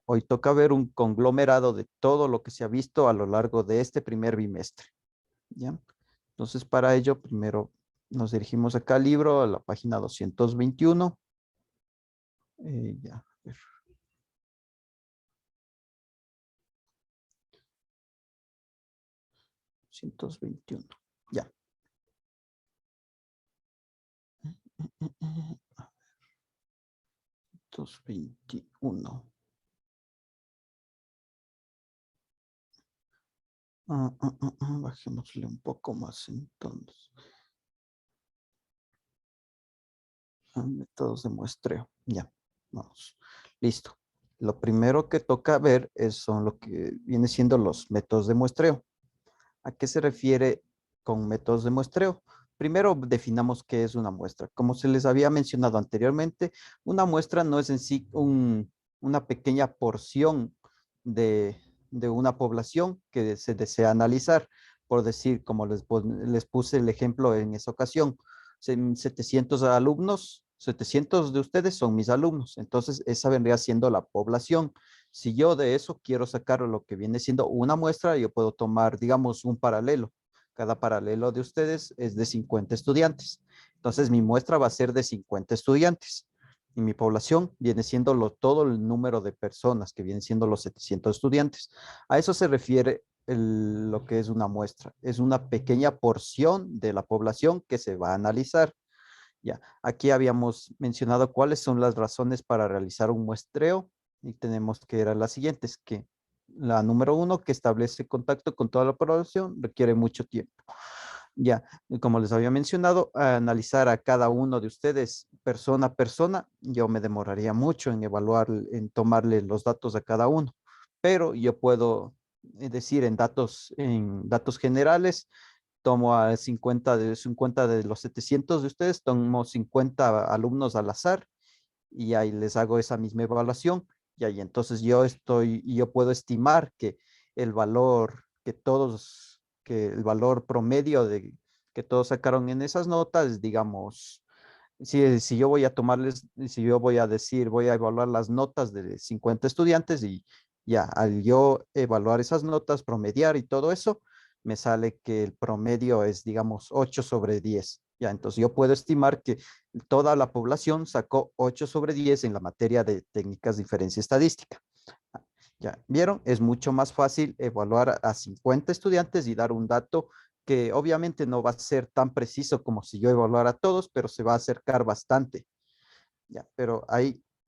Hoy toca ver un conglomerado de todo lo que se ha visto a lo largo de este primer bimestre. ¿Ya? Entonces, para ello, primero nos dirigimos acá al libro, a la página 221. Ya, a ver. 221. Ya. 221. Bajémosle un poco más entonces. Métodos de muestreo. Ya, vamos. Listo. Lo primero que toca ver son lo que viene siendo los métodos de muestreo. ¿A qué se refiere con métodos de muestreo? Primero definamos qué es una muestra. Como se les había mencionado anteriormente, una muestra no es en sí una pequeña porción de, de una población que se desea analizar. Por decir, como les puse el ejemplo en esa ocasión, 700 alumnos, 700 de ustedes son mis alumnos. Entonces, esa vendría siendo la población. Si yo de eso quiero sacar lo que viene siendo una muestra, yo puedo tomar, digamos, un paralelo. Cada paralelo de ustedes es de 50 estudiantes. Entonces, mi muestra va a ser de 50 estudiantes. Y mi población viene siendo todo el número de personas, que vienen siendo los 700 estudiantes. A eso se refiere lo que es una muestra. Es una pequeña porción de la población que se va a analizar. Ya, aquí habíamos mencionado cuáles son las razones para realizar un muestreo y tenemos que eran las siguientes, que la número uno, que establece contacto con toda la población, requiere mucho tiempo. Ya, y como les había mencionado, analizar a cada uno de ustedes persona a persona, yo me demoraría mucho en evaluar, en tomarle los datos a cada uno, pero yo puedo decir en datos generales, tomo a 50 de los 700 de ustedes, tomo 50 alumnos al azar y ahí les hago esa misma evaluación y ahí entonces yo puedo estimar que el valor que el valor promedio que todos sacaron en esas notas, digamos, si yo voy a tomarles, si yo voy a decir, voy a evaluar las notas de 50 estudiantes y ya, al yo evaluar esas notas, promediar y todo eso, me sale que el promedio es, digamos, 8/10. Ya, entonces yo puedo estimar que toda la población sacó 8/10 en la materia de técnicas de inferencia estadística. Ya, ¿vieron? Es mucho más fácil evaluar a 50 estudiantes y dar un dato que obviamente no va a ser tan preciso como si yo evaluara a todos, pero se va a acercar bastante. Ya, pero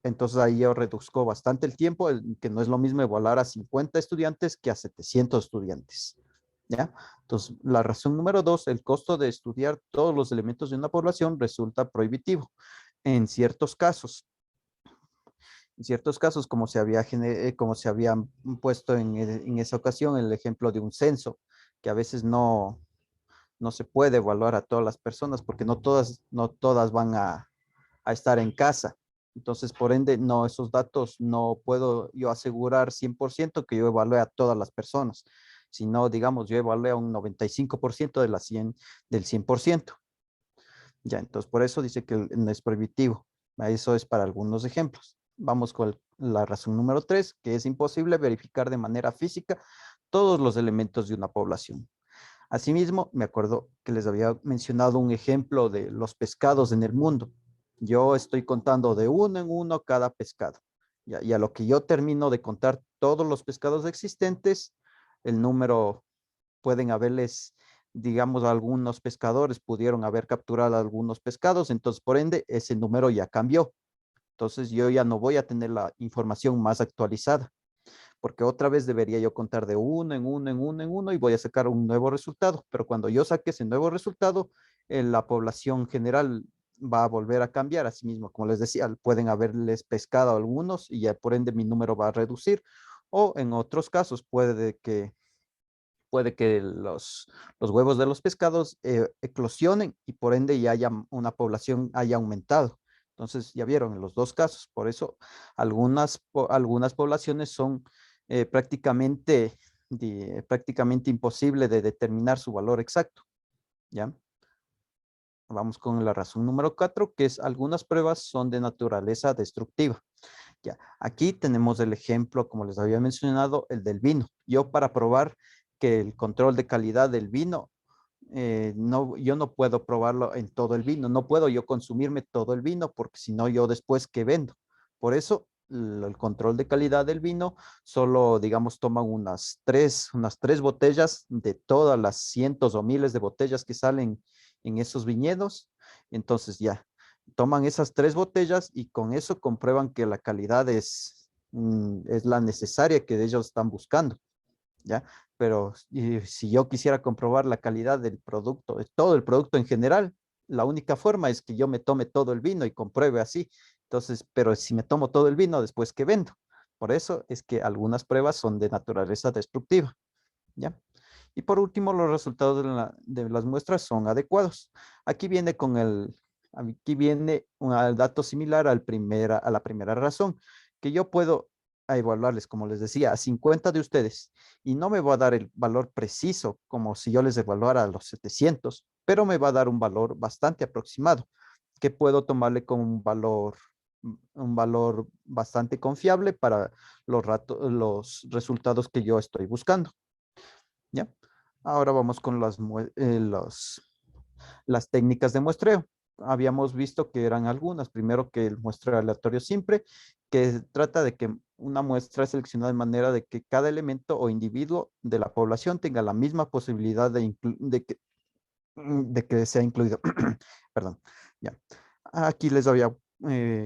entonces ahí yo reduzco bastante el tiempo, que no es lo mismo evaluar a 50 estudiantes que a 700 estudiantes. ¿Ya? Entonces, la razón número dos, el costo de estudiar todos los elementos de una población resulta prohibitivo. En ciertos casos, como se había puesto en esa ocasión, el ejemplo de un censo, que a veces no se puede evaluar a todas las personas porque no todas van a estar en casa. Entonces, por ende, no, esos datos no puedo yo asegurar 100% que yo evalúe a todas las personas, sino, digamos, yo evalué a un 95% del 100%. Ya, entonces, por eso dice que no es prohibitivo. Eso es para algunos ejemplos. Vamos con la razón número 3, que es imposible verificar de manera física todos los elementos de una población. Asimismo, me acuerdo que les había mencionado un ejemplo de los pescados en el mundo. Yo estoy contando de uno en uno cada pescado. Y a lo que yo termino de contar todos los pescados existentes, el número pueden haberles, digamos, algunos pescadores pudieron haber capturado algunos pescados, entonces por ende ese número ya cambió. Entonces yo ya no voy a tener la información más actualizada porque otra vez debería yo contar de uno en uno, en uno, en uno y voy a sacar un nuevo resultado. Pero cuando yo saque ese nuevo resultado, la población general va a volver a cambiar. Asimismo, como les decía, pueden haberles pescado algunos y ya por ende mi número va a reducir. O en otros casos puede que los huevos de los pescados eclosionen y por ende ya haya una población haya aumentado. Entonces, ya vieron en los dos casos. Por eso algunas poblaciones son prácticamente imposible de determinar su valor exacto. ¿Ya? Vamos con la razón número 4, que es algunas pruebas son de naturaleza destructiva. Ya, aquí tenemos el ejemplo, como les había mencionado, el del vino. Yo para probar que el control de calidad del vino, no, yo no puedo probarlo en todo el vino, no puedo yo consumirme todo el vino porque si no yo después qué vendo. Por eso el control de calidad del vino solo, digamos, toman unas tres botellas de todas las cientos o miles de botellas que salen en esos viñedos. Entonces ya, toman esas tres botellas y con eso comprueban que la calidad es la necesaria que ellos están buscando, ¿ya? Pero si yo quisiera comprobar la calidad del producto, de todo el producto en general, la única forma es que yo me tome todo el vino y compruebe así. Entonces, pero si me tomo todo el vino, después, ¿qué vendo? Por eso es que algunas pruebas son de naturaleza destructiva, ¿ya? Y por último, los resultados de las muestras son adecuados. Aquí viene aquí viene un dato similar a la primera razón, que yo puedo evaluarles, como les decía, a 50 de ustedes y no me va a dar el valor preciso como si yo les evaluara a los 700, pero me va a dar un valor bastante aproximado, que puedo tomarle como un valor bastante confiable para los resultados que yo estoy buscando. ¿Ya? Ahora vamos con las técnicas de muestreo. Habíamos visto que eran algunas. Primero que el muestreo aleatorio simple, que trata de que una muestra es seleccionada de manera de que cada elemento o individuo de la población tenga la misma posibilidad de que sea incluido. Perdón. Ya. Aquí les había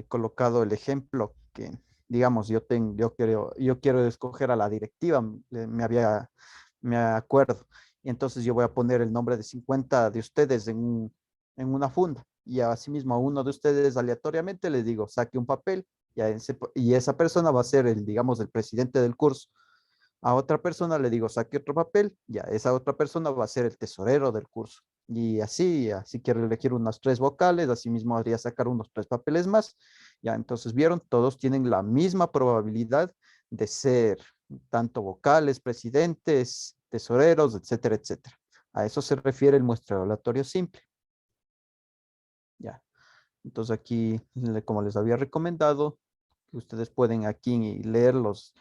colocado el ejemplo que, digamos, yo quiero escoger a la directiva, me acuerdo. Y entonces yo voy a poner el nombre de 50 de ustedes en una funda. Y asimismo a uno de ustedes aleatoriamente le digo, saque un papel y esa persona va a ser digamos, el presidente del curso. A otra persona le digo, saque otro papel, ya esa otra persona va a ser el tesorero del curso. Y así quiero elegir unas tres vocales, así mismo haría sacar unos tres papeles más. Ya, entonces vieron, todos tienen la misma probabilidad de ser tanto vocales, presidentes, tesoreros, etcétera, etcétera. A eso se refiere el muestreo aleatorio simple. Ya, entonces aquí, como les había recomendado, ustedes pueden aquí leer los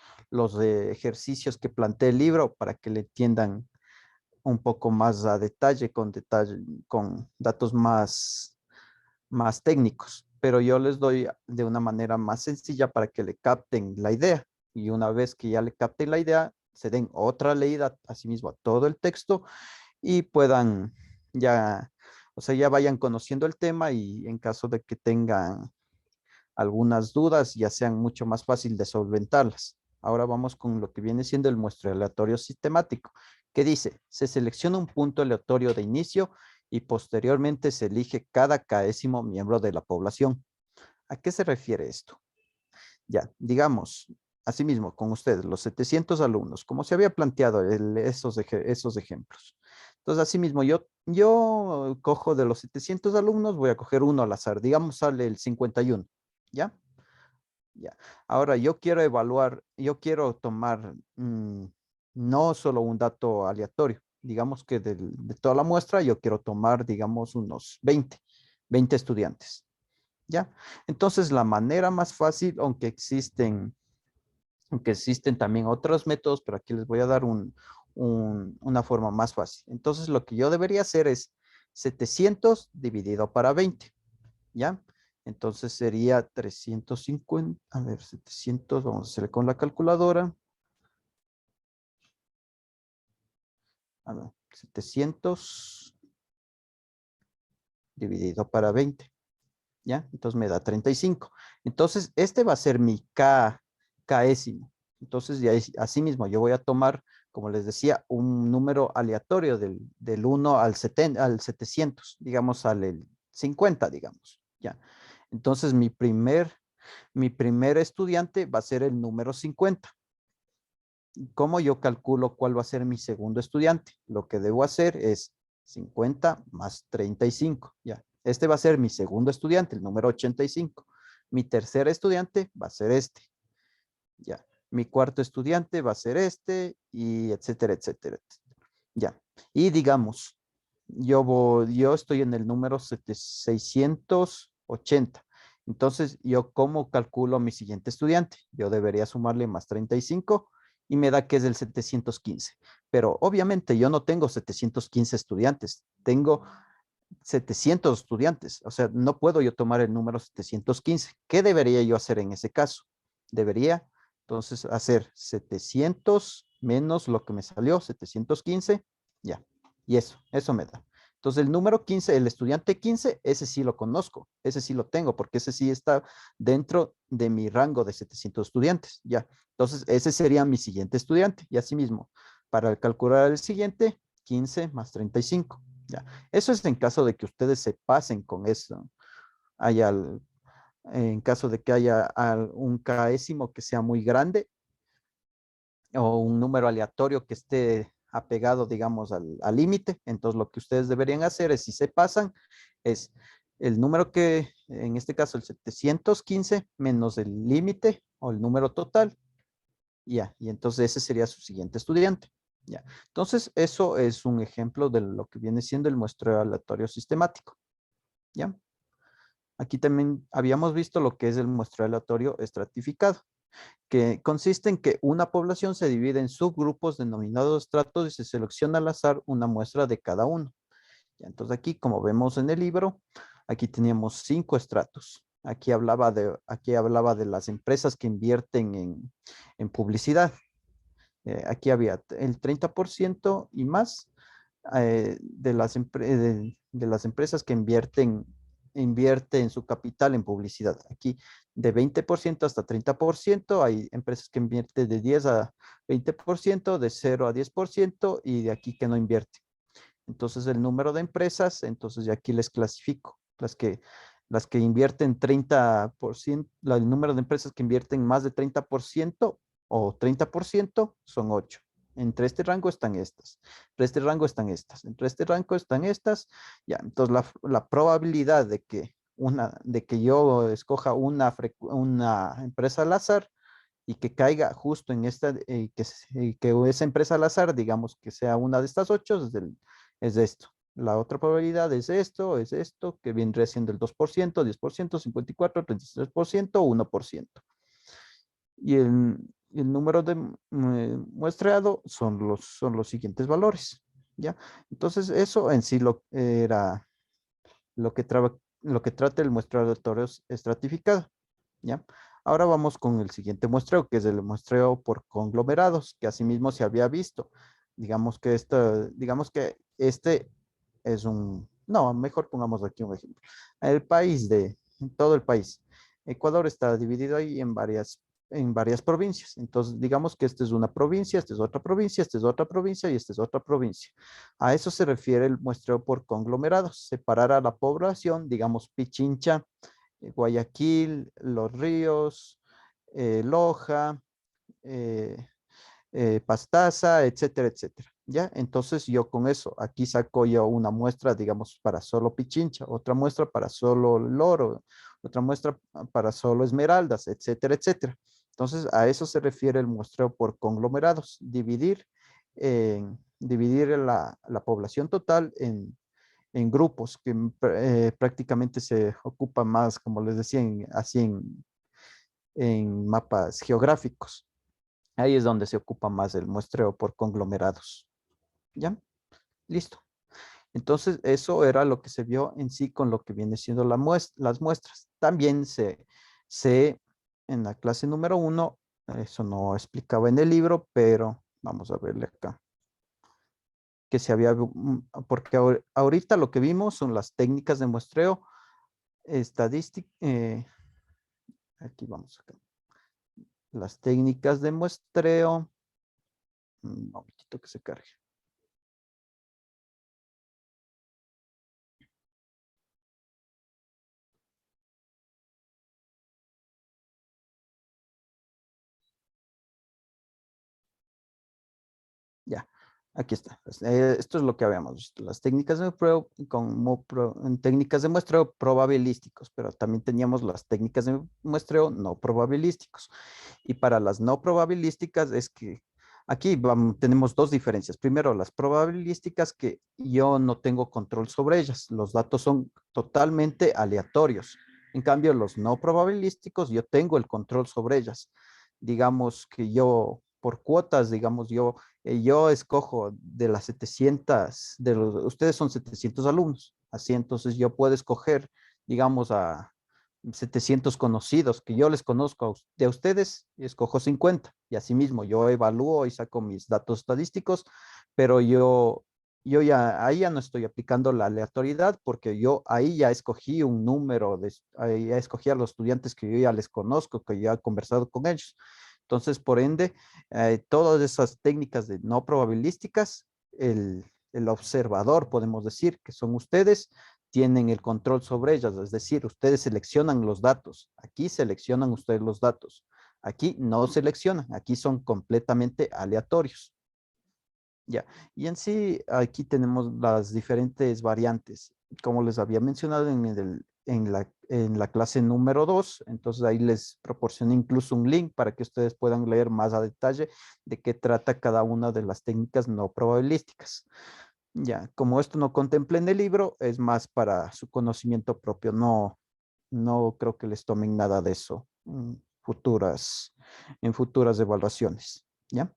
ejercicios que plantea el libro para que le entiendan un poco más a detalle, con datos más técnicos. Pero yo les doy de una manera más sencilla para que le capten la idea. Y una vez que ya le capten la idea, se den otra leída asimismo a todo el texto y puedan ya, o sea, ya vayan conociendo el tema y en caso de que tengan algunas dudas ya sean mucho más fácil de solventarlas. Ahora vamos con lo que viene siendo el muestreo aleatorio sistemático, que dice, se selecciona un punto aleatorio de inicio y posteriormente se elige cada caésimo miembro de la población. ¿A qué se refiere esto? Ya, digamos, asimismo, con ustedes, los 700 alumnos, como se había planteado esos ejemplos. Entonces, asimismo, yo cojo de los 700 alumnos, voy a coger uno al azar, digamos, sale el 51, ¿ya? Ya. Ahora, yo quiero tomar no solo un dato aleatorio, digamos que de toda la muestra, yo quiero tomar, digamos, unos 20 estudiantes, ¿ya? Entonces, la manera más fácil, aunque existen también otros métodos, pero aquí les voy a dar una forma más fácil. Entonces, lo que yo debería hacer es 700 dividido para 20. ¿Ya? Entonces sería 350, a ver, 700, vamos a hacer con la calculadora. A ver, 700 dividido para 20, ¿ya? Entonces me da 35. Entonces, este va a ser mi késimo. Entonces, así mismo, yo voy a tomar, como les decía, un número aleatorio del 1 al 700, digamos, al 50, digamos, ¿ya? Entonces, mi primer estudiante va a ser el número 50. ¿Cómo yo calculo cuál va a ser mi segundo estudiante? Lo que debo hacer es 50 más 35. Ya. Este va a ser mi segundo estudiante, el número 85. Mi tercer estudiante va a ser este. Ya. Mi cuarto estudiante va a ser este y etcétera, etcétera, etcétera. Ya. Y digamos, yo estoy en el número 680. Entonces, ¿yo cómo calculo a mi siguiente estudiante? Yo debería sumarle más 35 y me da que es el 715. Pero obviamente yo no tengo 715 estudiantes, tengo 700 estudiantes. O sea, no puedo yo tomar el número 715. ¿Qué debería yo hacer en ese caso? Debería entonces hacer 700 menos lo que me salió, 715, ya. Y eso me da. Entonces el número 15, el estudiante 15, ese sí lo conozco, ese sí lo tengo, porque ese sí está dentro de mi rango de 700 estudiantes, ya. Entonces ese sería mi siguiente estudiante. Y asimismo, para calcular el siguiente, 15 más 35, ya. Eso es en caso de que ustedes se pasen con eso. Haya, en caso de que haya un késimo que sea muy grande o un número aleatorio que esté apegado, digamos, al límite. Entonces, lo que ustedes deberían hacer es, si se pasan, es el número que, en este caso, el 715 menos el límite o el número total. Ya, y entonces ese sería su siguiente estudiante. Ya, entonces eso es un ejemplo de lo que viene siendo el muestreo aleatorio sistemático. ¿Ya? Aquí también habíamos visto lo que es el muestreo aleatorio estratificado, que consiste en que una población se divide en subgrupos denominados estratos y se selecciona al azar una muestra de cada uno. ¿Ya? Entonces aquí, como vemos en el libro, aquí teníamos 5 estratos. Aquí hablaba de las empresas que invierten en publicidad. Aquí había el 30% y más de las empresas que invierten su capital en publicidad. Aquí de 20% hasta 30%, hay empresas que invierten de 10 a 20%, de 0 a 10% y de aquí que no invierte. Entonces el número de empresas, entonces ya aquí les clasifico. Las que invierten 30%, el número de empresas que invierten más de 30% o 30% son 8. Entre este rango están estas. Entre este rango están estas. Entre este rango están estas. Ya, entonces la probabilidad de que yo escoja una empresa al azar y que caiga justo en esta, que esa empresa al azar, digamos que sea una de estas 8, es de esto. La otra probabilidad es esto, que vendría siendo el 2%, 10%, 54, 33%, 1%. Y el número de muestreado son los siguientes valores, ¿ya? Entonces, eso en sí era lo que trata el muestreo aleatorio estratificado, ¿ya? Ahora vamos con el siguiente muestreo, que es el muestreo por conglomerados, que asimismo se había visto. Digamos que este es no, mejor pongamos aquí un ejemplo. Todo el país. Ecuador está dividido ahí en varias provincias. Entonces, digamos que esta es una provincia, esta es otra provincia, esta es otra provincia y esta es otra provincia. A eso se refiere el muestreo por conglomerados, separar a la población, digamos, Pichincha, Guayaquil, Los Ríos, Loja, eh, Pastaza, etcétera, etcétera. ¿Ya? Entonces yo con eso, aquí saco yo una muestra, digamos, para solo Pichincha, otra muestra para solo Loro, otra muestra para solo Esmeraldas, etcétera, etcétera. Entonces a eso se refiere el muestreo por conglomerados, dividir la población total en grupos que prácticamente se ocupa más, como les decía, así en mapas geográficos. Ahí es donde se ocupa más el muestreo por conglomerados. ¿Ya? Listo. Entonces, eso era lo que se vio en sí con lo que viene siendo las muestras. También en la clase número 1, eso no explicaba en el libro, pero vamos a verle acá. Que se había, porque ahorita lo que vimos son las técnicas de muestreo estadística. Aquí vamos acá. Las técnicas de muestreo. Un momentito que se cargue. Ya, aquí está. Esto es lo que habíamos visto. Las técnicas de muestreo técnicas de muestreo probabilísticos, pero también teníamos las técnicas de muestreo no probabilísticos. Y para las no probabilísticas es que aquí tenemos dos diferencias. Primero, las probabilísticas que yo no tengo control sobre ellas. Los datos son totalmente aleatorios. En cambio, los no probabilísticos, yo tengo el control sobre ellas. Digamos que yo, por cuotas, digamos, yo escojo de las 700, ustedes son 700 alumnos, así entonces yo puedo escoger, digamos, a 700 conocidos que yo les conozco de ustedes, y escojo 50. Y así mismo yo evalúo y saco mis datos estadísticos, pero yo ya ahí ya no estoy aplicando la aleatoriedad porque yo ahí ya escogí un número, ahí ya escogí a los estudiantes que yo ya les conozco, que ya he conversado con ellos. Entonces, por ende, todas esas técnicas de no probabilísticas, el observador, podemos decir, que son ustedes, tienen el control sobre ellas, es decir, ustedes seleccionan los datos. Aquí seleccionan ustedes los datos. Aquí no seleccionan, aquí son completamente aleatorios. Ya, y en sí aquí tenemos las diferentes variantes. Como les había mencionado en la clase número 2, entonces ahí les proporcioné incluso un link para que ustedes puedan leer más a detalle de qué trata cada una de las técnicas no probabilísticas. Ya, como esto no contempla en el libro, es más para su conocimiento propio. No creo que les tomen nada de eso en futuras evaluaciones. ¿Ya?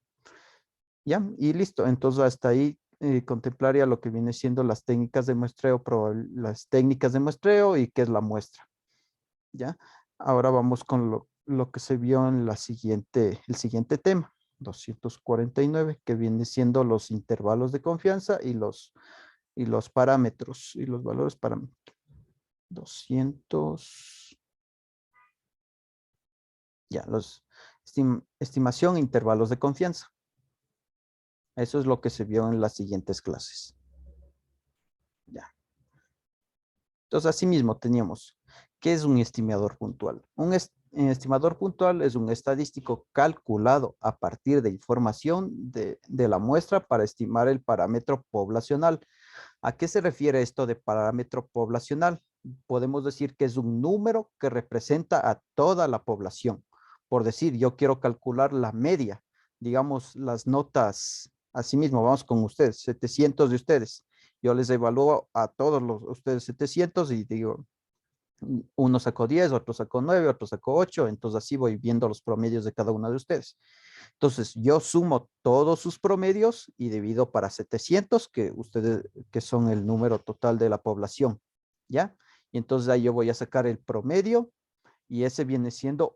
Ya, y listo. Entonces, hasta ahí contemplaría lo que viene siendo las técnicas de muestreo, las técnicas de muestreo y qué es la muestra. ¿Ya? Ahora vamos con lo que se vio en el siguiente tema, 249, que viene siendo los intervalos de confianza y los parámetros y los valores parámetros. 200. Ya, estimación, intervalos de confianza. Eso es lo que se vio en las siguientes clases. Ya. Entonces, asimismo, teníamos, ¿qué es un estimador puntual? Estimador puntual es un estadístico calculado a partir de información de la muestra para estimar el parámetro poblacional. ¿A qué se refiere esto de parámetro poblacional? Podemos decir que es un número que representa a toda la población. Por decir, yo quiero calcular la media, digamos las notas, asimismo, vamos con ustedes, 700 de ustedes. Yo les evalúo a todos ustedes 700 y digo, uno sacó 10, otro sacó 9, otro sacó 8, entonces así voy viendo los promedios de cada uno de ustedes. Entonces, yo sumo todos sus promedios y divido para 700, que son el número total de la población, ¿ya? Y entonces ahí yo voy a sacar el promedio y ese viene siendo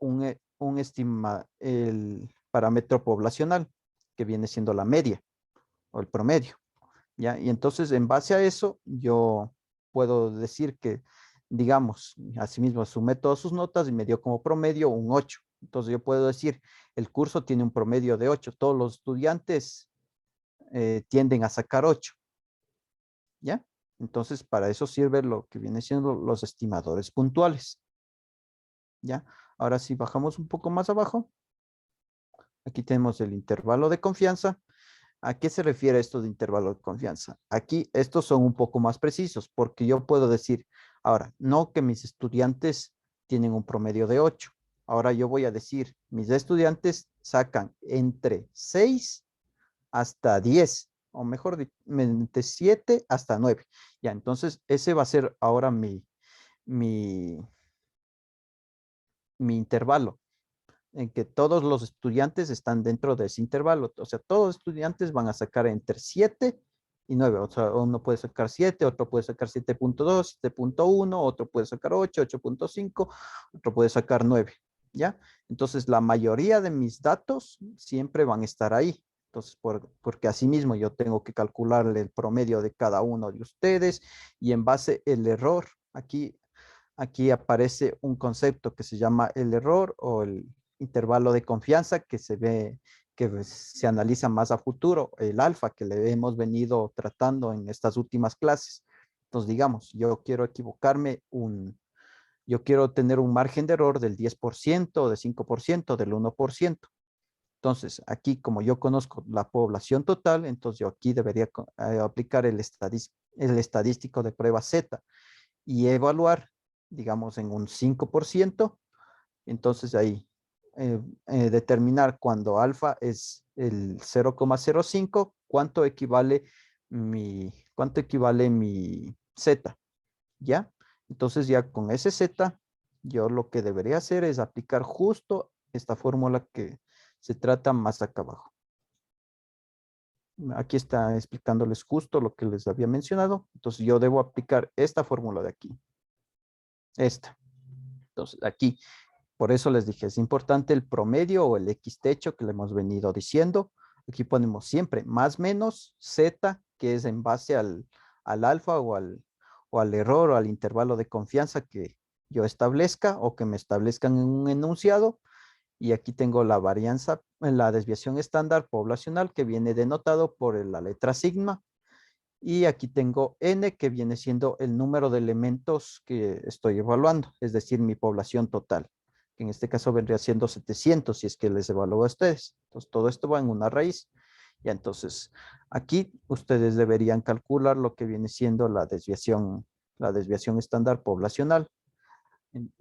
el parámetro poblacional, que viene siendo la media o el promedio, ¿ya? Y entonces, en base a eso, yo puedo decir que, digamos, asimismo, sumé todas sus notas y me dio como promedio un 8. Entonces, yo puedo decir, el curso tiene un promedio de 8. Todos los estudiantes tienden a sacar 8, ¿ya? Entonces, para eso sirve lo que viene siendo los estimadores puntuales, ¿ya? Ahora, si bajamos un poco más abajo, aquí tenemos el intervalo de confianza. ¿A qué se refiere esto de intervalo de confianza? Aquí estos son un poco más precisos porque yo puedo decir, ahora, no que mis estudiantes tienen un promedio de 8. Ahora yo voy a decir, mis estudiantes sacan entre 6 hasta 10, o mejor, de 7 hasta 9. Ya, entonces ese va a ser ahora mi, mi intervalo, en que todos los estudiantes están dentro de ese intervalo. O sea, todos los estudiantes van a sacar entre 7 y 9. O sea, uno puede sacar 7, otro puede sacar 7.2, 7.1, otro puede sacar 8, 8.5, otro puede sacar 9. ¿Ya? Entonces, la mayoría de mis datos siempre van a estar ahí. Entonces, porque asimismo yo tengo que calcularle el promedio de cada uno de ustedes y en base el error, aquí aparece un concepto que se llama el error o el intervalo de confianza que se ve, que se analiza más a futuro, el alfa que le hemos venido tratando en estas últimas clases. Entonces, digamos, yo quiero tener un margen de error del 10%, de 5%, del 1%. Entonces, aquí como yo conozco la población total, entonces yo aquí debería aplicar el estadístico de prueba Z y evaluar, digamos, en un 5%. Entonces ahí determinar cuando alfa es el 0,05, cuánto equivale mi Z, ¿ya? Entonces ya con ese Z, yo lo que debería hacer es aplicar justo esta fórmula que se trata más acá abajo. Aquí está explicándoles justo lo que les había mencionado. Entonces yo debo aplicar esta fórmula de aquí. Esta. Entonces aquí, por eso les dije, es importante el promedio o el X techo que le hemos venido diciendo. Aquí ponemos siempre más menos Z, que es en base al alfa o al error o al intervalo de confianza que yo establezca o que me establezcan en un enunciado. Y aquí tengo la varianza, la desviación estándar poblacional que viene denotado por la letra sigma. Y aquí tengo n que viene siendo el número de elementos que estoy evaluando, es decir, mi población total, que en este caso vendría siendo 700 si es que les evalúo a ustedes. Entonces todo esto va en una raíz. Ya entonces aquí ustedes deberían calcular lo que viene siendo la desviación estándar poblacional.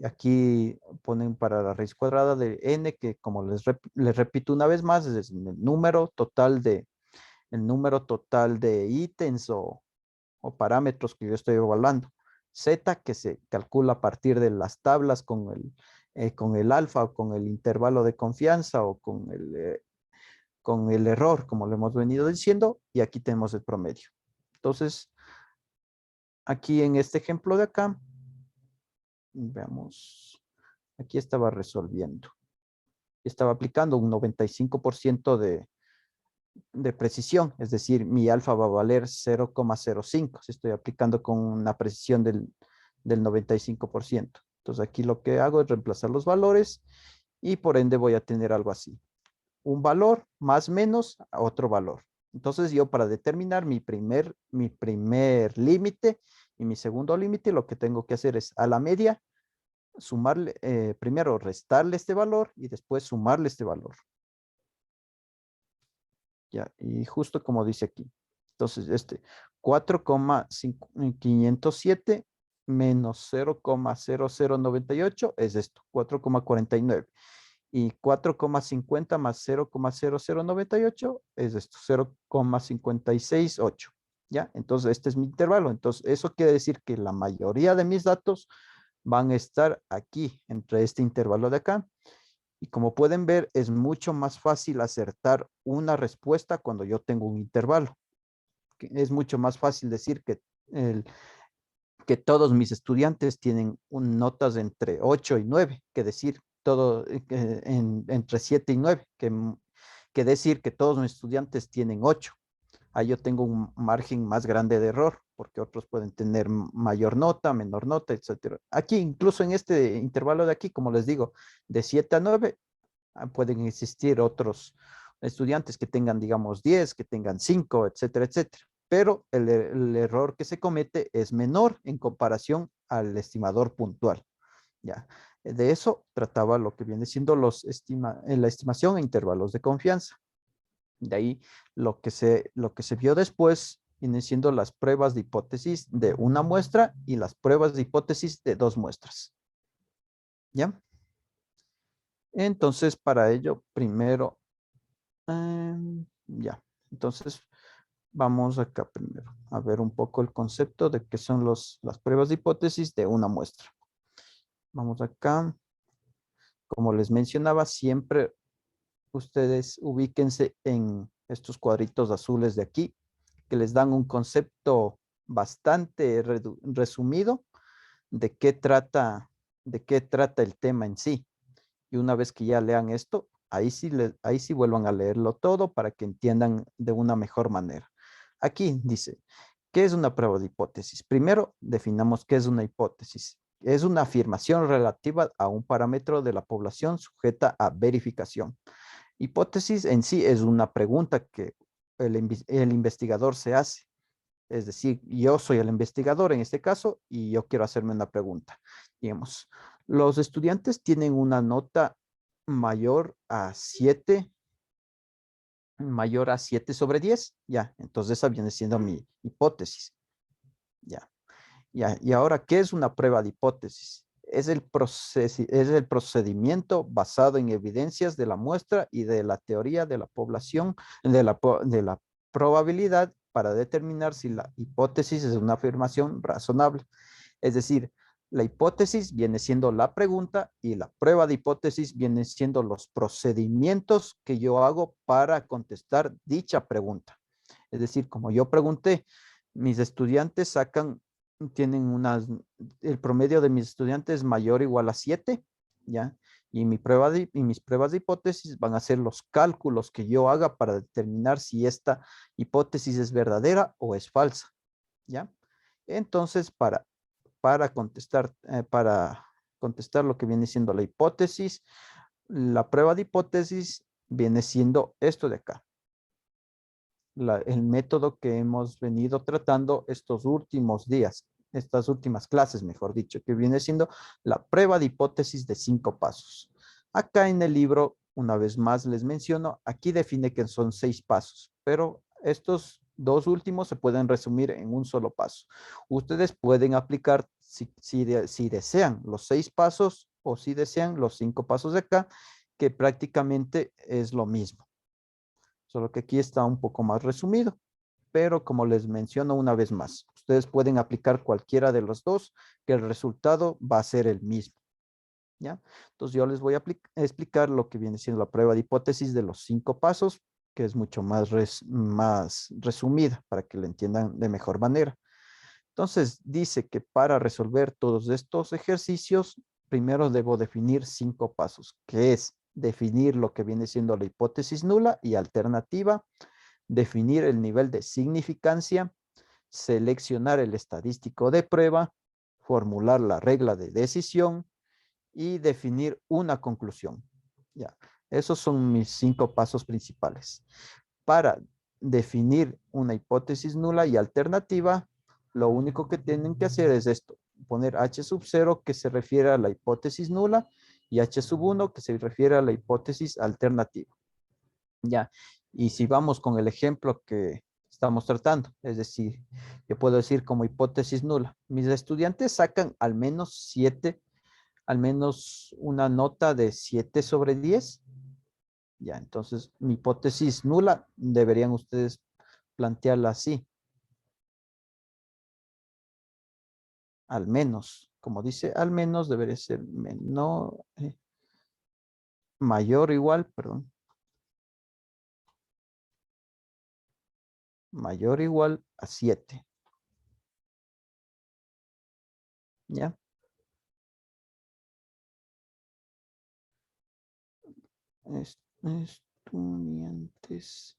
Aquí ponen para la raíz cuadrada de n, que como les repito una vez más, es el número total de ítems o parámetros que yo estoy evaluando. Z, que se calcula a partir de las tablas con el alfa o con el intervalo de confianza o con el error, como lo hemos venido diciendo, y aquí tenemos el promedio. Entonces, aquí en este ejemplo de acá, veamos, aquí estaba resolviendo. Estaba aplicando un 95% de precisión, es decir, mi alfa va a valer 0,05 si estoy aplicando con una precisión del 95%. Entonces aquí lo que hago es reemplazar los valores y por ende voy a tener algo así. Un valor más menos a otro valor. Entonces yo para determinar mi primer límite y mi segundo límite, lo que tengo que hacer es a la media sumarle, primero restarle este valor y después sumarle este valor. Ya, y justo como dice aquí. Entonces, 4,507 menos 0,0098 es esto, 4,49. Y 4,50 más 0,0098 es esto, 0,568. ¿Ya? Entonces, este es mi intervalo. Entonces, eso quiere decir que la mayoría de mis datos van a estar aquí, entre este intervalo de acá. Y como pueden ver, es mucho más fácil acertar una respuesta cuando yo tengo un intervalo. Es mucho más fácil decir que todos mis estudiantes tienen notas entre 8 y 9, que decir todo entre 7 y 9, que decir que todos mis estudiantes tienen 8. Ahí yo tengo un margen más grande de error, porque otros pueden tener mayor nota, menor nota, etcétera. Aquí, incluso en este intervalo de aquí, como les digo, de 7 a 9, pueden existir otros estudiantes que tengan, digamos, 10, que tengan 5, etcétera, etcétera. Pero el error que se comete es menor en comparación al estimador puntual. Ya. De eso trataba lo que viene siendo la estimación a intervalos de confianza. De ahí lo que se vio después vienen siendo las pruebas de hipótesis de una muestra y las pruebas de hipótesis de 2 muestras. ¿Ya? Entonces, para ello, primero, ya. Entonces, vamos acá primero a ver un poco el concepto de qué son las pruebas de hipótesis de una muestra. Vamos acá. Como les mencionaba, siempre ustedes ubíquense en estos cuadritos azules de aquí, que les dan un concepto bastante resumido de qué trata el tema en sí. Y una vez que ya lean esto, ahí sí vuelvan a leerlo todo para que entiendan de una mejor manera. Aquí dice, ¿qué es una prueba de hipótesis? Primero, definamos qué es una hipótesis. Es una afirmación relativa a un parámetro de la población sujeta a verificación. Hipótesis en sí es una pregunta que el investigador se hace. Es decir, yo soy el investigador en este caso y yo quiero hacerme una pregunta. Digamos, los estudiantes tienen una nota mayor a 7 sobre 10. Ya, entonces esa viene siendo mi hipótesis. Ya, ya. Y ahora, ¿qué es una prueba de hipótesis? Es el procedimiento basado en evidencias de la muestra y de la teoría de la población, de la probabilidad para determinar si la hipótesis es una afirmación razonable. Es decir, La hipótesis viene siendo la pregunta y la prueba de hipótesis vienen siendo los procedimientos que yo hago para contestar dicha pregunta. Es decir, como yo pregunté, mis estudiantes tienen el promedio de mis estudiantes es mayor o igual a 7, ¿ya? Y mis pruebas de hipótesis van a ser los cálculos que yo haga para determinar si esta hipótesis es verdadera o es falsa, ¿ya? Entonces, para contestar lo que viene siendo la hipótesis, la prueba de hipótesis viene siendo esto de acá. El método que hemos venido tratando estos últimos días, estas últimas clases, mejor dicho, que viene siendo la prueba de hipótesis de 5 pasos. Acá en el libro, una vez más les menciono, aquí define que son 6 pasos, pero estos dos últimos se pueden resumir en un solo paso. Ustedes pueden aplicar, si desean, los 6 pasos o si desean los 5 pasos de acá, que prácticamente es lo mismo. Solo que aquí está un poco más resumido, pero como les menciono una vez más, ustedes pueden aplicar cualquiera de los dos, que el resultado va a ser el mismo, ¿ya? Entonces yo les voy a explicar lo que viene siendo la prueba de hipótesis de los 5 pasos, que es mucho más resumida para que lo entiendan de mejor manera. Entonces dice que para resolver todos estos ejercicios, primero debo definir 5 pasos, que es definir lo que viene siendo la hipótesis nula y alternativa, definir el nivel de significancia, seleccionar el estadístico de prueba, formular la regla de decisión y definir una conclusión. Ya, esos son mis 5 pasos principales. Para definir una hipótesis nula y alternativa, lo único que tienen que hacer es esto, poner H sub 0 que se refiere a la hipótesis nula y H sub 1 que se refiere a la hipótesis alternativa. Ya, y si vamos con el ejemplo que estamos tratando, es decir, yo puedo decir como hipótesis nula, mis estudiantes sacan al menos una nota de 7 sobre 10. Ya, entonces mi hipótesis nula deberían ustedes plantearla así. Al menos, como dice, al menos debería ser menor, mayor o igual, perdón. Mayor o igual a 7. ¿Ya? Estudiantes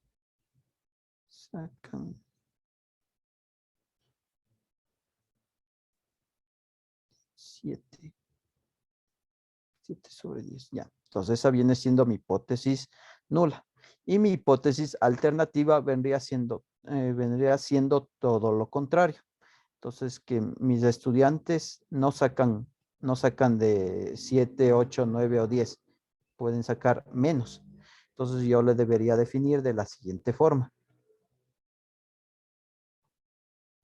sacan 7. 7 sobre 10, ya. Entonces esa viene siendo mi hipótesis nula. Y mi hipótesis alternativa vendría siendo todo lo contrario. Entonces que mis estudiantes no sacan de 7, 8, 9 o 10. Pueden sacar menos. Entonces yo le debería definir de la siguiente forma.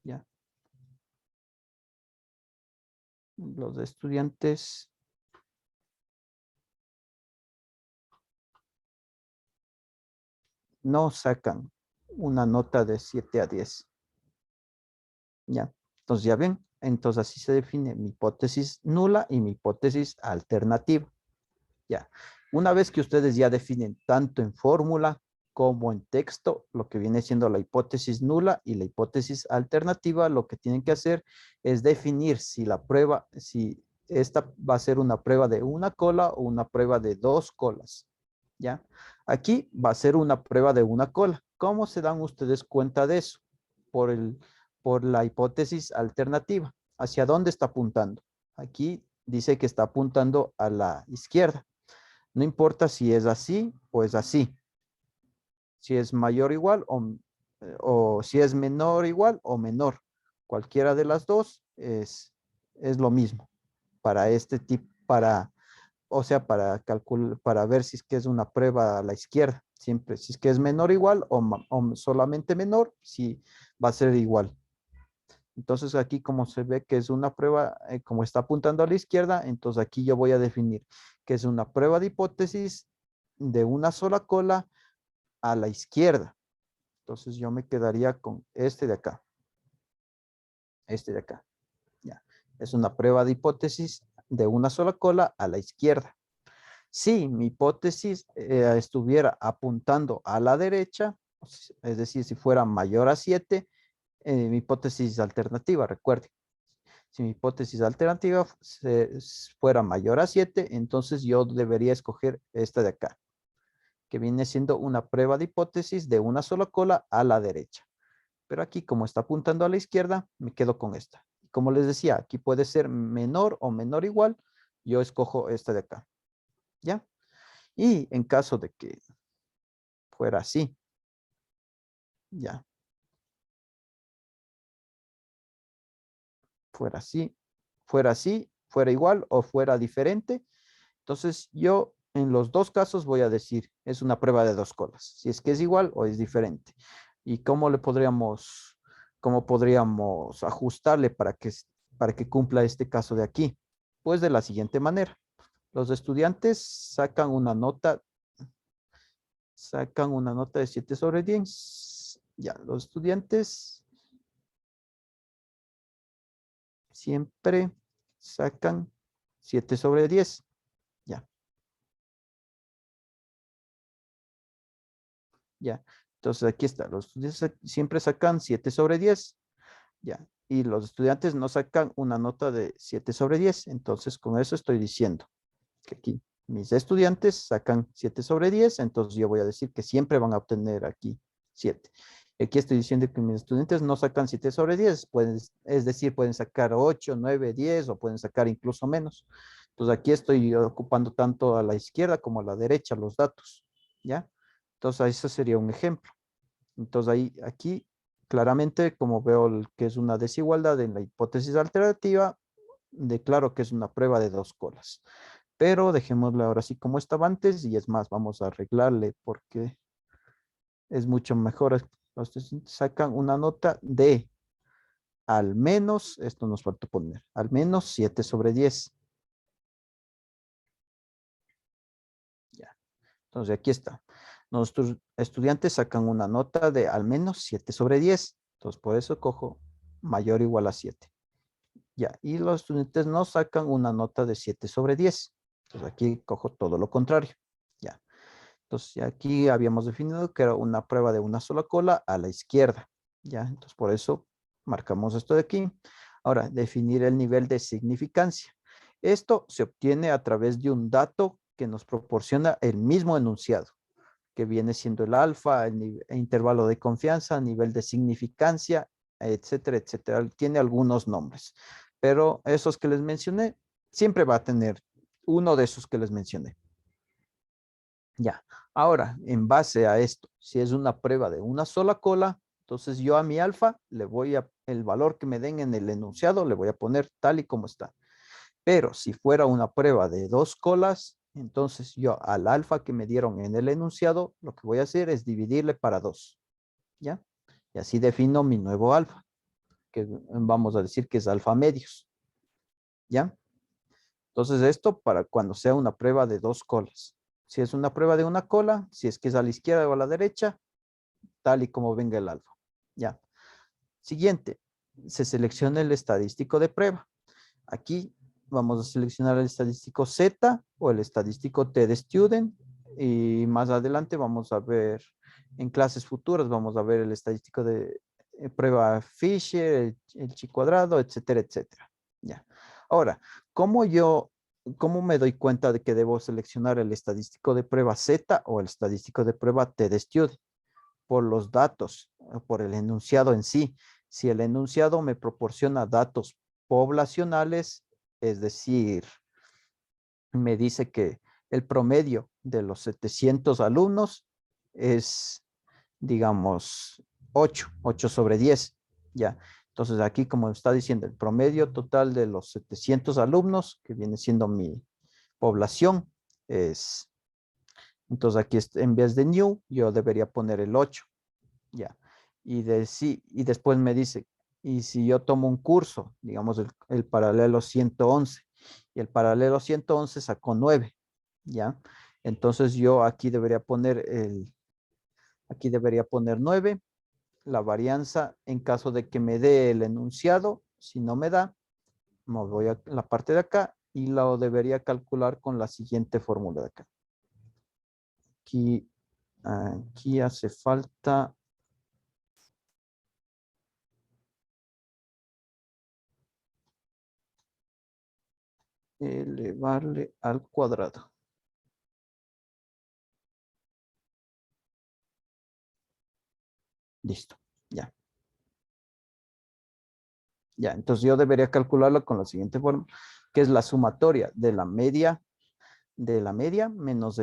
¿Ya? Los estudiantes no sacan una nota de 7 a 10. ¿Ya? Entonces, ya ven, entonces así se define mi hipótesis nula y mi hipótesis alternativa. Ya. Una vez que ustedes ya definen tanto en fórmula como en texto, lo que viene siendo la hipótesis nula y la hipótesis alternativa, lo que tienen que hacer es definir si esta va a ser una prueba de una cola o una prueba de 2 colas. ¿Ya? Aquí va a ser una prueba de una cola. ¿Cómo se dan ustedes cuenta de eso? Por la hipótesis alternativa. ¿Hacia dónde está apuntando? Aquí dice que está apuntando a la izquierda. No importa si es así o es así. Si es mayor o igual o si es menor o igual o menor. Cualquiera de las dos es lo mismo para este tipo, o sea, para ver si es que es una prueba a la izquierda. Siempre, si es que es menor o igual o solamente menor, sí va a ser igual. Entonces aquí como se ve que es una prueba, como está apuntando a la izquierda, entonces aquí yo voy a definir que es una prueba de hipótesis de una sola cola a la izquierda. Entonces yo me quedaría con este de acá. Este de acá. Ya. Es una prueba de hipótesis de una sola cola a la izquierda. Si mi hipótesis estuviera apuntando a la derecha, es decir, si fuera mayor a 7, mi hipótesis alternativa, recuerden. Si mi hipótesis alternativa fuera mayor a 7, entonces yo debería escoger esta de acá, que viene siendo una prueba de hipótesis de una sola cola a la derecha. Pero aquí, como está apuntando a la izquierda, me quedo con esta. Como les decía, aquí puede ser menor o menor igual. Yo escojo esta de acá. ¿Ya? Y en caso de que fuera así, ya, fuera así, fuera igual o fuera diferente, entonces yo en los dos casos voy a decir, es una prueba de dos colas, si es que es igual o es diferente. ¿Y cómo podríamos ajustarle para que cumpla este caso de aquí? Pues de la siguiente manera. Los estudiantes sacan una nota de 7 sobre 10. Ya, los estudiantes siempre sacan 7 sobre 10. Ya, ya. Entonces aquí está, los estudiantes siempre sacan 7 sobre 10. Ya, y los estudiantes no sacan una nota de 7 sobre 10. Entonces con eso estoy diciendo que aquí mis estudiantes sacan 7 sobre 10, entonces yo voy a decir que siempre van a obtener aquí 7. Aquí estoy diciendo que mis estudiantes no sacan 7 sobre 10, pueden, es decir, pueden sacar 8, 9, 10 o pueden sacar incluso menos. Entonces aquí estoy ocupando tanto a la izquierda como a la derecha los datos, ¿ya? Entonces eso sería un ejemplo. Entonces ahí, aquí claramente, como veo que es una desigualdad en la hipótesis alternativa, declaro que es una prueba de dos colas. Pero dejémoslo ahora así como estaba antes y es más, vamos a arreglarle porque es mucho mejor. Entonces sacan una nota de al menos, esto nos falta poner, al menos 7 sobre 10. Ya. Entonces aquí está. Nuestros estudiantes sacan una nota de al menos 7 sobre 10. Entonces por eso cojo mayor o igual a 7. Ya, y los estudiantes no sacan una nota de 7 sobre 10. Entonces aquí cojo todo lo contrario. Ya. Entonces aquí habíamos definido que era una prueba de una sola cola a la izquierda. Ya, entonces por eso marcamos esto de aquí. Ahora, definir el nivel de significancia. Esto se obtiene a través de un dato que nos proporciona el mismo enunciado, que viene siendo el alfa, el intervalo de confianza, nivel de significancia, etcétera, etcétera. Tiene algunos nombres, pero esos que les mencioné, siempre va a tener uno de esos que les mencioné. Ya, ahora, en base a esto, si es una prueba de una sola cola, entonces yo a mi alfa el valor que me den en el enunciado, le voy a poner tal y como está. Pero si fuera una prueba de dos colas, entonces yo al alfa que me dieron en el enunciado, lo que voy a hacer es dividirle para dos, ¿ya? Y así defino mi nuevo alfa, que vamos a decir que es alfa medios, ¿ya? Entonces esto para cuando sea una prueba de dos colas. Si es una prueba de una cola, si es que es a la izquierda o a la derecha, tal y como venga el alfa. Ya. Siguiente, se selecciona el estadístico de prueba. Aquí vamos a seleccionar el estadístico Z o el estadístico T de student y más adelante vamos a ver en clases futuras, vamos a ver el estadístico de prueba Fisher, el chi cuadrado, etcétera, etcétera. Ya. Ahora, ¿cómo me doy cuenta de que debo seleccionar el estadístico de prueba Z o el estadístico de prueba T de student? Por los datos, por el enunciado en sí. Si el enunciado me proporciona datos poblacionales, es decir, me dice que el promedio de los 700 alumnos es, digamos, 8 sobre 10, ya. Entonces aquí, como está diciendo, el promedio total de los 700 alumnos, que viene siendo mi población, es, entonces aquí en vez de new, yo debería poner el 8. Ya. Y después me dice, y si yo tomo un curso, digamos el paralelo 111, y el paralelo 111 sacó 9, ¿ya? Entonces yo aquí debería poner 9, la varianza en caso de que me dé el enunciado, si no me da, Me voy a la parte de acá y lo debería calcular con la siguiente fórmula de acá. Aquí hace falta elevarle al cuadrado. Listo, ya. Ya, entonces yo debería calcularlo con la siguiente forma, que es la sumatoria de la media menos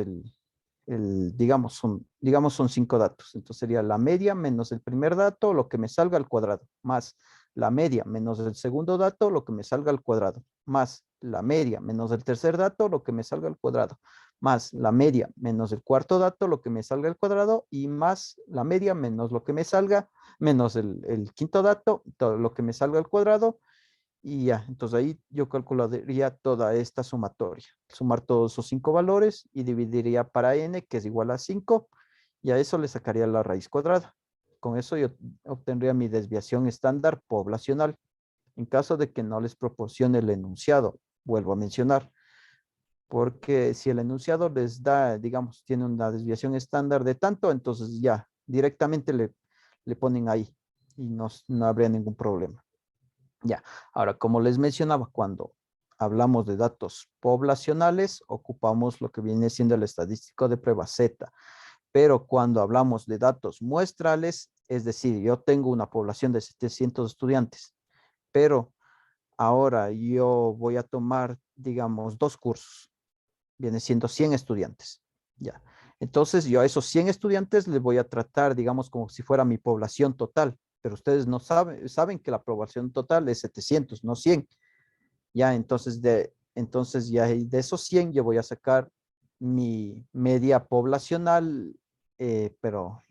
digamos son 5 datos. Entonces sería la media menos el primer dato, lo que me salga al cuadrado, más la media menos el segundo dato, lo que me salga al cuadrado, más la media menos el tercer dato, lo que me salga al cuadrado, más la media menos el cuarto dato, lo que me salga al cuadrado, y más la media menos lo que me salga, menos el quinto dato, todo lo que me salga al cuadrado, y ya, entonces ahí yo calcularía toda esta sumatoria. Sumar todos esos 5 valores y dividiría para n, que es igual a 5, y a eso le sacaría la raíz cuadrada. Con eso yo obtendría mi desviación estándar poblacional. En caso de que no les proporcione el enunciado, vuelvo a mencionar, porque si el enunciado les da, digamos, tiene una desviación estándar de tanto, entonces ya directamente le ponen ahí y no habría ningún problema. Ya, ahora, como les mencionaba, cuando hablamos de datos poblacionales, ocupamos lo que viene siendo el estadístico de prueba Z. Pero cuando hablamos de datos muestrales, es decir, yo tengo una población de 700 estudiantes, pero ahora yo voy a tomar, digamos, 2 cursos, viene siendo 100 estudiantes. Ya. Entonces, yo a esos 100 estudiantes les voy a tratar, digamos, como si fuera mi población total, pero ustedes no saben que la población total es 700, no 100. Ya, entonces ya de esos 100 yo voy a sacar mi media poblacional, pero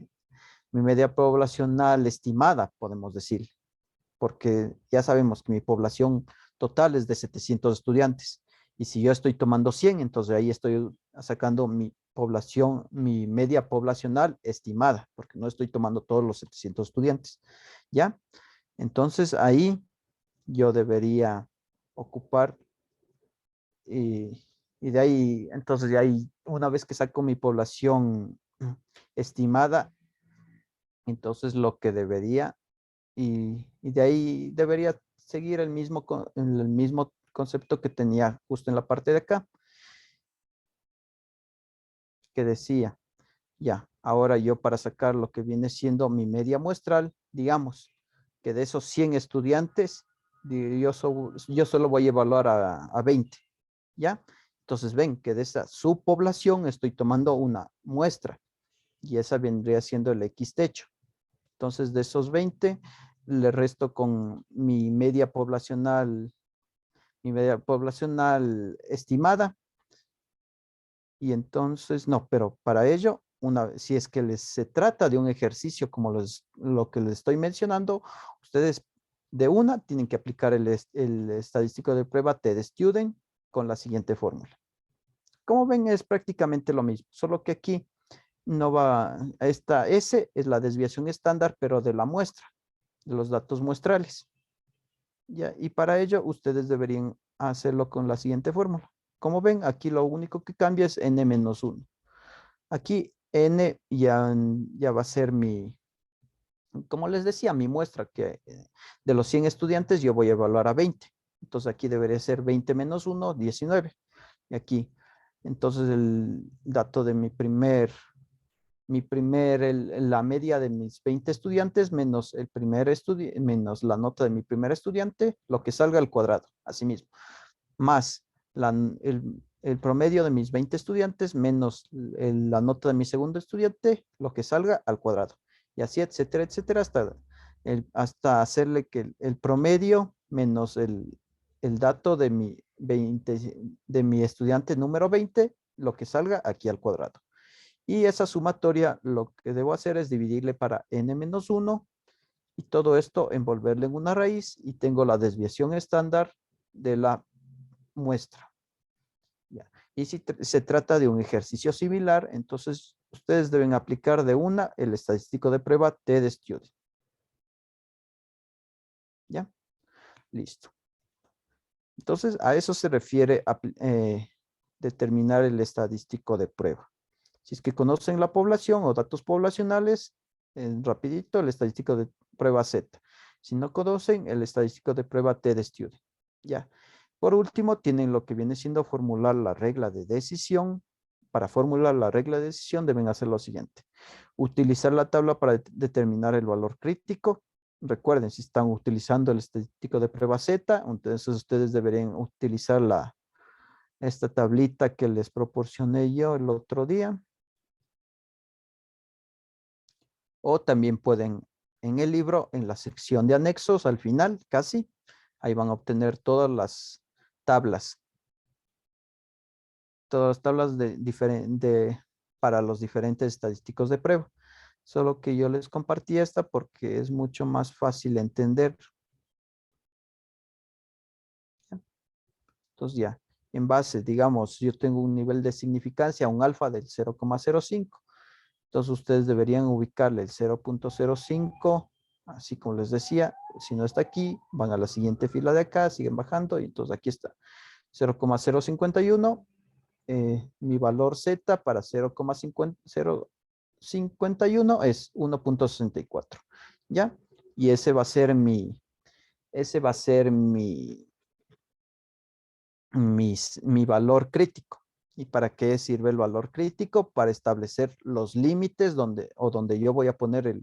mi media poblacional estimada, podemos decir, porque ya sabemos que mi población total es de 700 estudiantes. Y si yo estoy tomando 100, entonces ahí estoy sacando mi población, mi media poblacional estimada, porque no estoy tomando todos los 700 estudiantes. ¿Ya? Entonces ahí yo debería ocupar y de ahí, entonces de ahí, una vez que saco mi población estimada, entonces lo que debería y de ahí debería seguir el mismo concepto que tenía justo en la parte de acá, que decía, ya, ahora yo para sacar lo que viene siendo mi media muestral, digamos, que de esos 100 estudiantes, yo solo voy a evaluar a 20, ¿ya? Entonces ven que de esa subpoblación estoy tomando una muestra y esa vendría siendo el X techo. Entonces, de esos 20, le resto con mi media poblacional estimada. Y entonces, no, pero para ello, si es que se trata de un ejercicio como lo que les estoy mencionando, ustedes de una tienen que aplicar el estadístico de prueba TD-Student con la siguiente fórmula. Como ven, es prácticamente lo mismo, solo que aquí no va, esta S es la desviación estándar, pero de la muestra, de los datos muestrales. Ya, y para ello ustedes deberían hacerlo con la siguiente fórmula. Como ven, aquí lo único que cambia es n-1. Aquí n ya va a ser como les decía, mi muestra, que de los 100 estudiantes yo voy a evaluar a 20. Entonces aquí debería ser 20 menos 1, 19. Y aquí, entonces el dato de la media de mis 20 estudiantes menos la nota de mi primer estudiante, lo que salga al cuadrado, así mismo, más el promedio de mis 20 estudiantes menos la nota de mi segundo estudiante, lo que salga al cuadrado. Y así, etcétera, etcétera, hasta hacerle que el promedio menos el dato de mi estudiante número 20, lo que salga aquí al cuadrado. Y esa sumatoria lo que debo hacer es dividirle para n-1 y todo esto envolverle en una raíz y tengo la desviación estándar de la muestra. Ya. Y si se trata de un ejercicio similar, entonces ustedes deben aplicar de una el estadístico de prueba TD-Student. ¿Ya? Listo. Entonces, a eso se refiere determinar el estadístico de prueba. Si es que conocen la población o datos poblacionales, rapidito, el estadístico de prueba Z. Si no conocen, el estadístico de prueba T de Student. Ya. Por último, tienen lo que viene siendo formular la regla de decisión. Para formular la regla de decisión deben hacer lo siguiente. Utilizar la tabla para determinar el valor crítico. Recuerden, si están utilizando el estadístico de prueba Z, entonces ustedes deberían utilizar esta tablita que les proporcioné yo el otro día. O también pueden en el libro, en la sección de anexos, al final, casi, ahí van a obtener todas las tablas. Todas las tablas para los diferentes estadísticos de prueba. Solo que yo les compartí esta porque es mucho más fácil entender. Entonces ya, en base, digamos, yo tengo un nivel de significancia, un alfa del 0,05. Entonces ustedes deberían ubicarle el 0,05, así como les decía, si no está aquí, van a la siguiente fila de acá, siguen bajando y entonces aquí está 0,051, mi valor Z para 0,051 es 1,64, ¿ya? Y ese va a ser mi valor crítico. ¿Y para qué sirve el valor crítico? Para establecer los límites donde yo voy a poner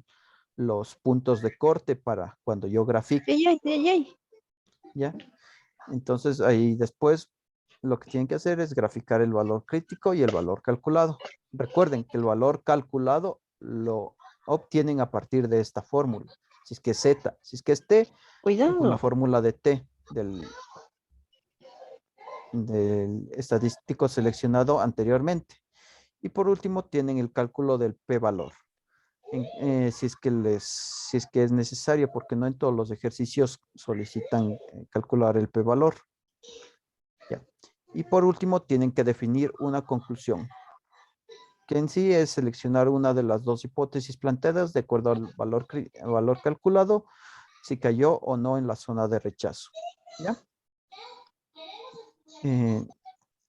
los puntos de corte para cuando yo grafique. ¿Ya? Entonces ahí después lo que tienen que hacer es graficar el valor crítico y el valor calculado. Recuerden que el valor calculado lo obtienen a partir de esta fórmula. Si es que es Z, si es que es T, con la fórmula de T del estadístico seleccionado anteriormente. Y por último tienen el cálculo del p-valor. Si es que es necesario, porque no en todos los ejercicios solicitan calcular el p-valor. Y por último tienen que definir una conclusión, que en sí es seleccionar una de las dos hipótesis planteadas de acuerdo al valor calculado, si cayó o no en la zona de rechazo. ¿Ya?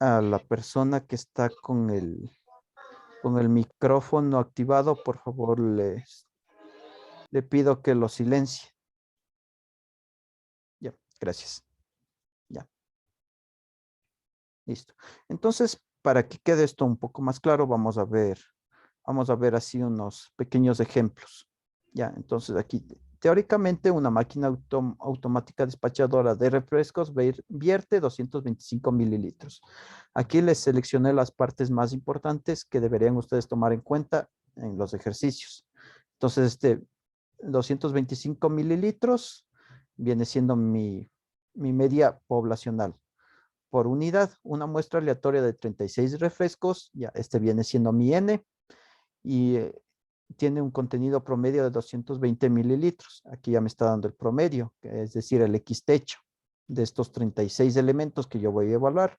A la persona que está con el micrófono activado, por favor, le pido que lo silencie. Ya, gracias. Ya. Listo. Entonces, para que quede esto un poco más claro, vamos a ver así unos pequeños ejemplos. Ya, entonces aquí, teóricamente, una máquina automática despachadora de refrescos vierte 225 mililitros. Aquí les seleccioné las partes más importantes que deberían ustedes tomar en cuenta en los ejercicios. Entonces, 225 mililitros viene siendo mi media poblacional. Por unidad, una muestra aleatoria de 36 refrescos, ya viene siendo mi N, y tiene un contenido promedio de 220 mililitros. Aquí ya me está dando el promedio, es decir, el X techo de estos 36 elementos que yo voy a evaluar.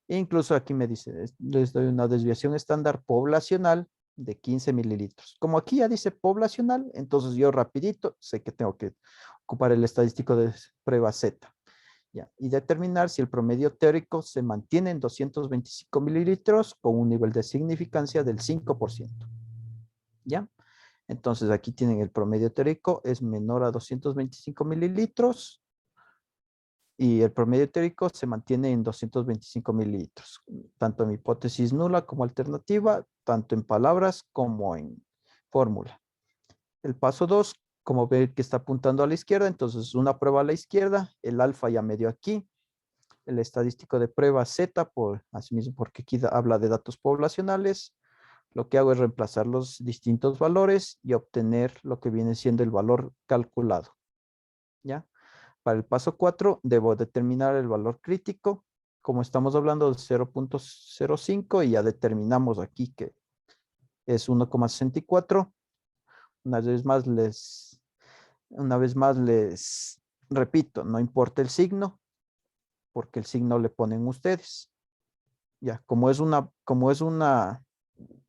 E incluso aquí me dice, les doy una desviación estándar poblacional de 15 mililitros. Como aquí ya dice poblacional, entonces yo rapidito sé que tengo que ocupar el estadístico de prueba Z. Ya, y determinar si el promedio teórico se mantiene en 225 mililitros con un nivel de significancia del 5%. ¿Ya? Entonces aquí tienen el promedio teórico, es menor a 225 mililitros y el promedio teórico se mantiene en 225 mililitros, tanto en hipótesis nula como alternativa, tanto en palabras como en fórmula. El paso 2, como ve que está apuntando a la izquierda, entonces una prueba a la izquierda, el alfa ya medio aquí, el estadístico de prueba Z, asimismo porque aquí habla de datos poblacionales. Lo que hago es reemplazar los distintos valores y obtener lo que viene siendo el valor calculado. ¿Ya? Para el paso 4, debo determinar el valor crítico. Como estamos hablando de 0,05 y ya determinamos aquí que es 1,64. Una vez más les repito, no importa el signo, porque el signo le ponen ustedes. Ya, como es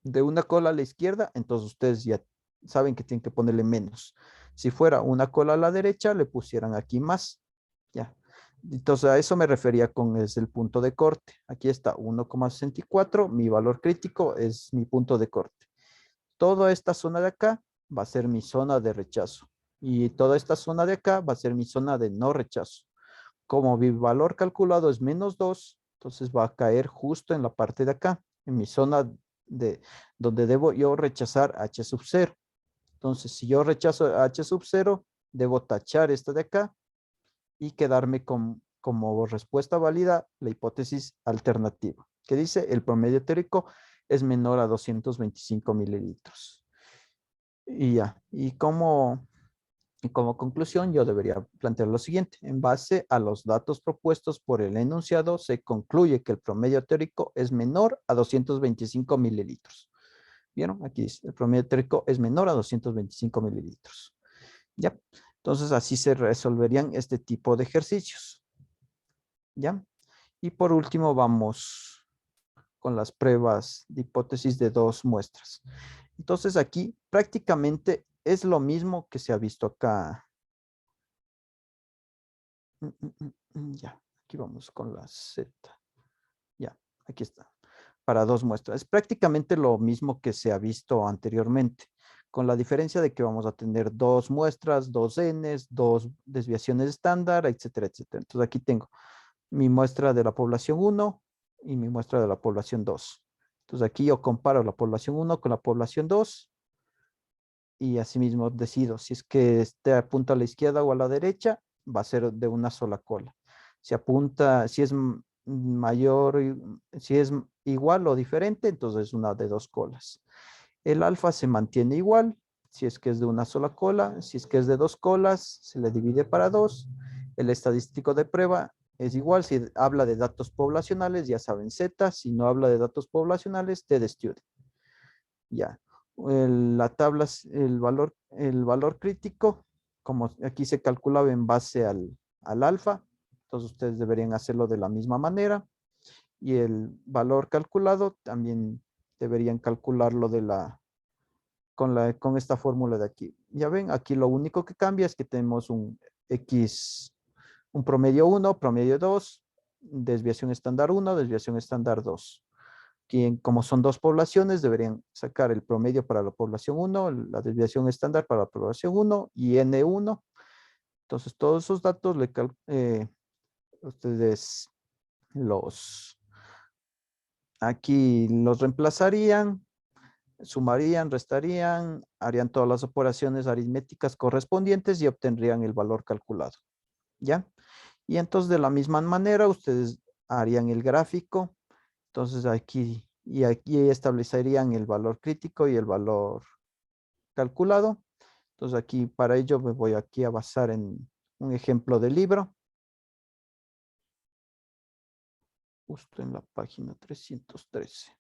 de una cola a la izquierda, entonces ustedes ya saben que tienen que ponerle menos. Si fuera una cola a la derecha, le pusieran aquí más. Ya. Entonces a eso me refería con es el punto de corte. Aquí está 1,64. Mi valor crítico es mi punto de corte. Toda esta zona de acá va a ser mi zona de rechazo. Y toda esta zona de acá va a ser mi zona de no rechazo. Como mi valor calculado es -2, entonces va a caer justo en la parte de acá, en mi zona de donde debo yo rechazar H sub 0. Entonces, si yo rechazo H sub 0, debo tachar esta de acá y quedarme como respuesta válida la hipótesis alternativa, que dice el promedio teórico es menor a 225 mililitros. Y ya, y como conclusión, yo debería plantear lo siguiente. En base a los datos propuestos por el enunciado, se concluye que el promedio teórico es menor a 225 mililitros. ¿Vieron? Aquí dice, el promedio teórico es menor a 225 mililitros. ¿Ya? Entonces, así se resolverían este tipo de ejercicios. ¿Ya? Y por último, vamos con las pruebas de hipótesis de dos muestras. Entonces, aquí prácticamente es lo mismo que se ha visto acá. Ya, aquí vamos con la Z. Ya, aquí está. Para dos muestras. Es prácticamente lo mismo que se ha visto anteriormente, con la diferencia de que vamos a tener dos muestras, dos Ns, dos desviaciones estándar, etcétera, etcétera. Entonces aquí tengo mi muestra de la población 1 y mi muestra de la población 2. Entonces aquí yo comparo la población 1 con la población 2 y asimismo decido si es que este apunta a la izquierda o a la derecha, va a ser de una sola cola. Si apunta, si es mayor, si es igual o diferente, entonces es una de dos colas. El alfa se mantiene igual, si es que es de una sola cola, si es que es de dos colas, se le divide para dos. El estadístico de prueba es igual, si habla de datos poblacionales, ya saben Z, si no habla de datos poblacionales, T de student. Ya. La tabla, el valor crítico, como aquí se calculaba en base al alfa, entonces ustedes deberían hacerlo de la misma manera. Y el valor calculado también deberían calcularlo con esta fórmula de aquí. Ya ven, aquí lo único que cambia es que tenemos un X, un promedio 1, promedio 2, desviación estándar 1, desviación estándar 2. Como son dos poblaciones, deberían sacar el promedio para la población 1, la desviación estándar para la población 1 y N1. Entonces, todos esos datos ustedes aquí los reemplazarían, sumarían, restarían, harían todas las operaciones aritméticas correspondientes y obtendrían el valor calculado. ¿Ya? Y entonces, de la misma manera, ustedes harían el gráfico. Entonces, aquí establecerían el valor crítico y el valor calculado. Entonces, aquí para ello me voy aquí a basar en un ejemplo de libro. Justo en la página 313.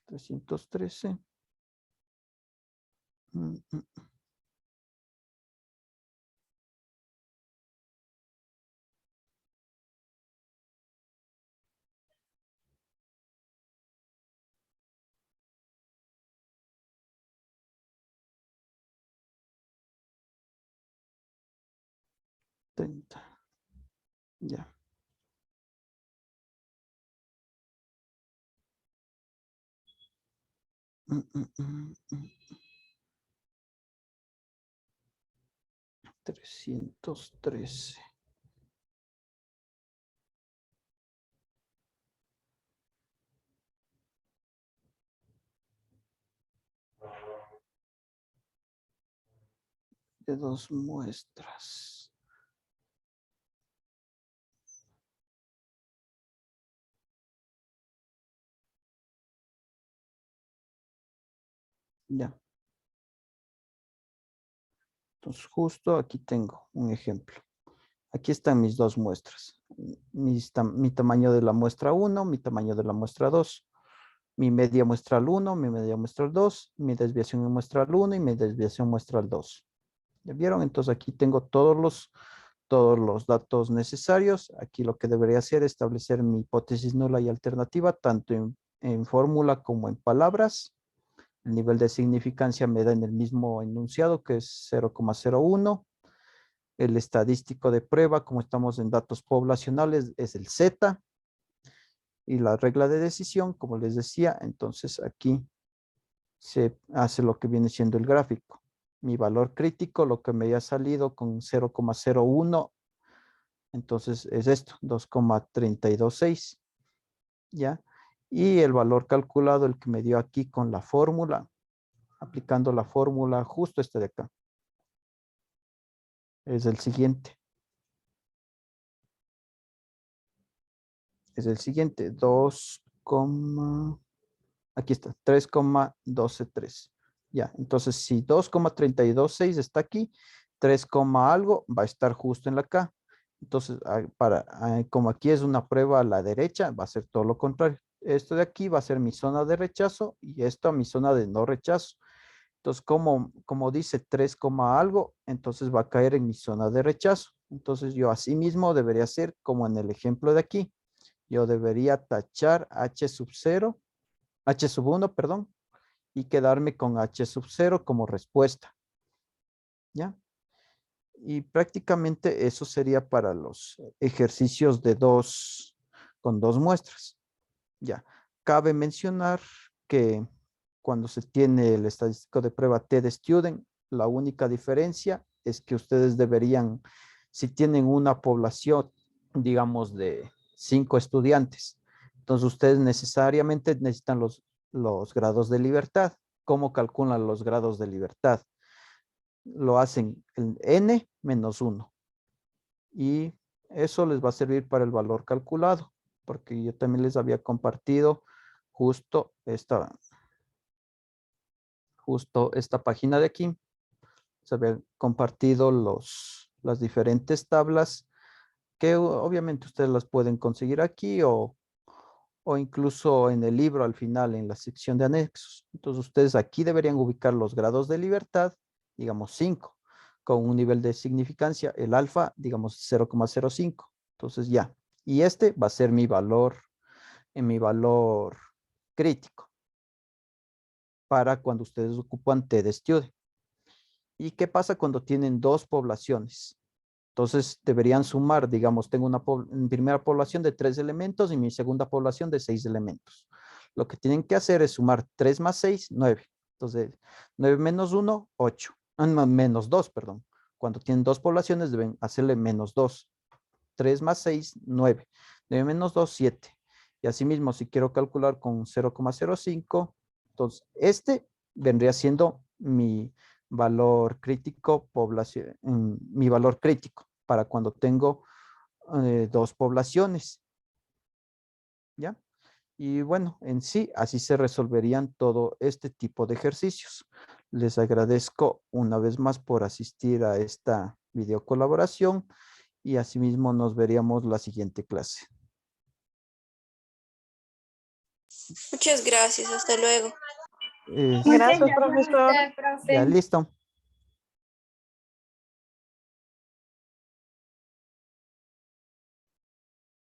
313. Ya. 313. De dos muestras. Ya. Entonces, justo aquí tengo un ejemplo. Aquí están mis dos muestras. Mi tamaño de la muestra 1, mi tamaño de la muestra 2. Mi media muestral 1, mi media muestral 2, mi desviación muestral 1 y mi desviación muestral 2. ¿Ya vieron? Entonces aquí tengo todos los datos necesarios. Aquí lo que debería hacer es establecer mi hipótesis nula y alternativa, tanto en fórmula como en palabras. El nivel de significancia me da en el mismo enunciado que es 0,01. El estadístico de prueba, como estamos en datos poblacionales, es el Z. Y la regla de decisión, como les decía, entonces aquí se hace lo que viene siendo el gráfico. Mi valor crítico, lo que me haya salido con 0,01, entonces es esto, 2,326, ¿ya? Y el valor calculado, el que me dio aquí con la fórmula, aplicando la fórmula justo este de acá, es el siguiente. Es el siguiente, aquí está, 3,123. Ya, entonces si 2,326 está aquí, 3, algo va a estar justo en la K. Entonces, como aquí es una prueba a la derecha, va a ser todo lo contrario. Esto de aquí va a ser mi zona de rechazo y esto mi zona de no rechazo. Entonces, como dice 3, algo, entonces va a caer en mi zona de rechazo. Entonces, yo así mismo debería hacer como en el ejemplo de aquí. Yo debería tachar H sub 0, H sub 1, perdón, y quedarme con H sub 0 como respuesta. ¿Ya? Y prácticamente eso sería para los ejercicios con dos muestras. Ya. Cabe mencionar que cuando se tiene el estadístico de prueba TED-Student, la única diferencia es que ustedes deberían, si tienen una población, digamos, de 5 estudiantes, entonces ustedes necesariamente necesitan los grados de libertad. ¿Cómo calculan los grados de libertad? Lo hacen en n menos 1. Y eso les va a servir para el valor calculado, porque yo también les había compartido justo esta página de aquí. Se había compartido las diferentes tablas que obviamente ustedes las pueden conseguir aquí o incluso en el libro al final en la sección de anexos. Entonces ustedes aquí deberían ubicar los grados de libertad, digamos 5, con un nivel de significancia, el alfa, digamos 0,05. Entonces ya, y este va a ser mi valor crítico para cuando ustedes ocupan TED-Student. ¿Y qué pasa cuando tienen dos poblaciones? Entonces deberían sumar, digamos, tengo una primera población de 3 elementos y mi segunda población de 6 elementos. Lo que tienen que hacer es sumar 3 más 6, 9. Entonces, 9 menos 1, 8. Menos 2, perdón. Cuando tienen dos poblaciones deben hacerle menos 2. 3 más 6, 9. 9 menos 2, 7. Y asimismo, si quiero calcular con 0,05, entonces este vendría siendo mi valor crítico mi valor crítico para cuando tengo dos poblaciones. ¿Ya? Y bueno, en sí, así se resolverían todo este tipo de ejercicios. Les agradezco una vez más por asistir a esta video colaboración y asimismo nos veríamos la siguiente clase. Muchas gracias, hasta luego. Muchas gracias, profesor. Ya listo.